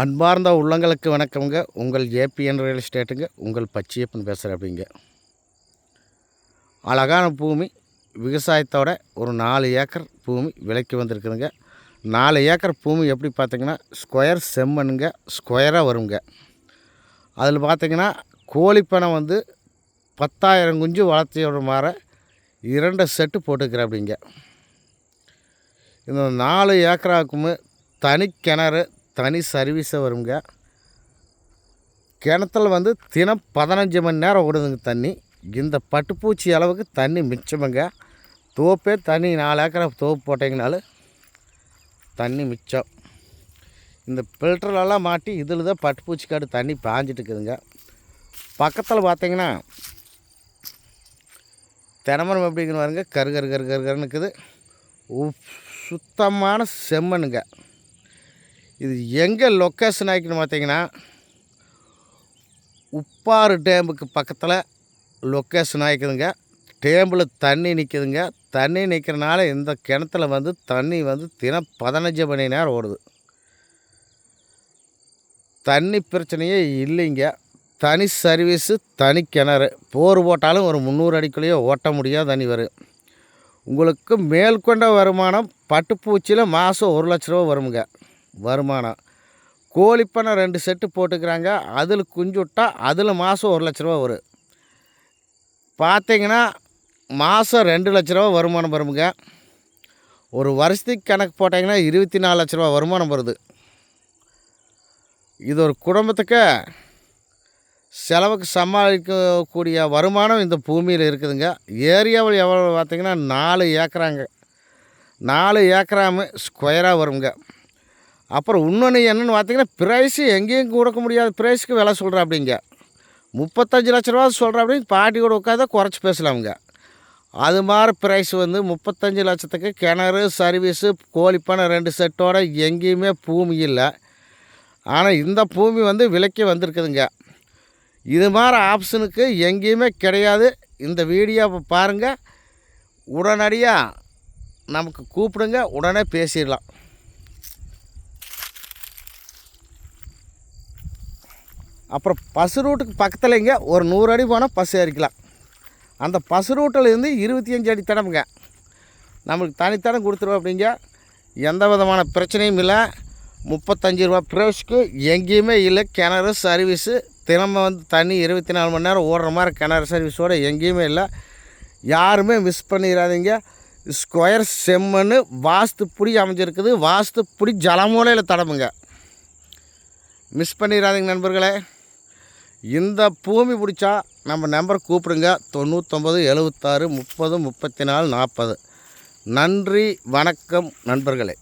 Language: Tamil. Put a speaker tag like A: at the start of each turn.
A: அன்பார்ந்த உள்ளங்களுக்கு வணக்கம்ங்க. உங்கள் ஏபிஎன் ரியல் எஸ்டேட்டுங்க. உங்கள் பச்சையப்பன் பேசுகிறேன். அப்படிங்க அழகான பூமி விவசாயத்தோட ஒரு 4 ஏக்கர் பூமி விலைக்கு வந்திருக்குதுங்க. 4 ஏக்கர் பூமி எப்படி பார்த்திங்கன்னா ஸ்கொயர் செம்மண்ணுங்க, ஸ்கொயராக வருங்க. அதில் பார்த்திங்கன்னா கோழிப்பனை 10,000 குஞ்சு வளர்த்தியோட மாற 2 செட்டு போட்டுக்கிறேன். அப்படிங்க இந்த 4 ஏக்கராக்குமே தனி கிணறு, தனி சர்வீஸை வருங்க. கிணத்துல தினம் 15 மணி நேரம் ஓடுதுங்க தண்ணி. இந்த பட்டுப்பூச்சி அளவுக்கு தண்ணி மிச்சமுங்க. தோப்பே தண்ணி 4 ஏக்கரை தோப்பு போட்டிங்கனாலும் தண்ணி மிச்சம். இந்த ஃபில்டர்லலாம் மாட்டி இதில் தான் பட்டுப்பூச்சி காடு தண்ணி பாஞ்சிட்டு இருக்குதுங்க. பக்கத்தில் பார்த்திங்கன்னா தென்னமரம் எப்படிங்கிற பாருங்க, கருகருன்னு இருக்குது. சுத்தமான செம்மண்ணுங்க. இது எங்கே லொக்கேஷன் ஆகிக்குன்னு பார்த்திங்கன்னா உப்பாறு டேமுக்கு பக்கத்தில் லொக்கேஷன் ஆகிக்குதுங்க. டேம்பில் தண்ணி நிற்குதுங்க. தண்ணி நிற்கிறனால இந்த கிணத்துல தண்ணி தினம் 15 மணி நேரம் ஓடுது. தண்ணி பிரச்சனையே இல்லைங்க. தனி சர்வீஸு, தனி கிணறு. போர் போட்டாலும் ஒரு 300 அடிக்குள்ளேயே ஓட்ட முடியாது தண்ணி வரும். உங்களுக்கு மேற்கொண்ட வருமானம் பட்டுப்பூச்சியில் மாதம் 1 லட்ச ரூபா வருமுங்க வருமானம். கோழிப்பனை 2 செட்டு போட்டுக்கிறாங்க. அதில் குஞ்சு விட்டால் அதில் மாதம் 1 லட்ச ரூபா வரும். பார்த்திங்கன்னா மாதம் 2 லட்ச ரூபா வருமானம் வருமுங்க. ஒரு வருஷத்துக்கு கணக்கு போட்டிங்கன்னா 24 லட்ச ரூபா வருமானம் வருது. இது ஒரு குடும்பத்துக்கு செலவுக்கு சமாளிக்கக்கூடிய வருமானம் இந்த பூமியில் இருக்குதுங்க. ஏரியாவில் எவ்வளோ பார்த்திங்கன்னா 4 ஏக்கராங்க. 4 ஏக்கராமே ஸ்கொயராக வருங்க. அப்புறம் இன்னொன்று என்னென்னு பார்த்திங்கன்னா ப்ரைஸு எங்கேயும் கொடுக்க முடியாத ப்ரைஸுக்கு விலை சொல்கிறேன். அப்படிங்க 35 லட்ச ரூபா சொல்கிறேன். அப்படின்னு பாட்டி கூட உட்காந்து குறைச்சி பேசலாமுங்க. அது மாதிரி ப்ரைஸ் 35 லட்சத்துக்கு கிணறு, சர்வீஸு, கோழிப்பனை 2 செட்டோட எங்கேயுமே பூமி இல்லை. ஆனால் இந்த பூமி விலைக்கு வந்திருக்குதுங்க. இது மாதிரி ஆப்ஷனுக்கு எங்கேயுமே கிடையாது. இந்த வீடியோவை பாருங்கள், உடனடியாக நமக்கு கூப்பிடுங்க, உடனே பேசிடலாம். அப்புறம் பசு ரூட்டுக்கு பக்கத்துலேங்க ஒரு 100 அடி போனால் பசு ஏறிக்கலாம். அந்த பசு ரூட்டில் 25 அடி தடமுங்க நம்மளுக்கு தனித்தடம் கொடுத்துருவோம். அப்படிங்க எந்த விதமான பிரச்சனையும் இல்லை. 35 ரூபா ப்ரைஸ்க்கு எங்கேயுமே இல்லை. கிணறு சர்வீஸு தினமும் தண்ணி 24 மணி நேரம் ஓடுற மாதிரி கிணறு சர்வீஸோடு எங்கேயுமே இல்லை. யாருமே மிஸ் பண்ணிடாதீங்க. ஸ்கொயர் செம்மண்ணு வாஸ்துப்படி அமைஞ்சிருக்குது. வாஸ்துப்படி ஜலமூலையில் தடமுங்க. மிஸ் பண்ணிடாதீங்க நண்பர்களே. இந்த பூமி பிடிச்சா நம்ம நம்பர் கூப்பிடுங்க. 99 76 30 34 40. நன்றி, வணக்கம் நண்பர்களே.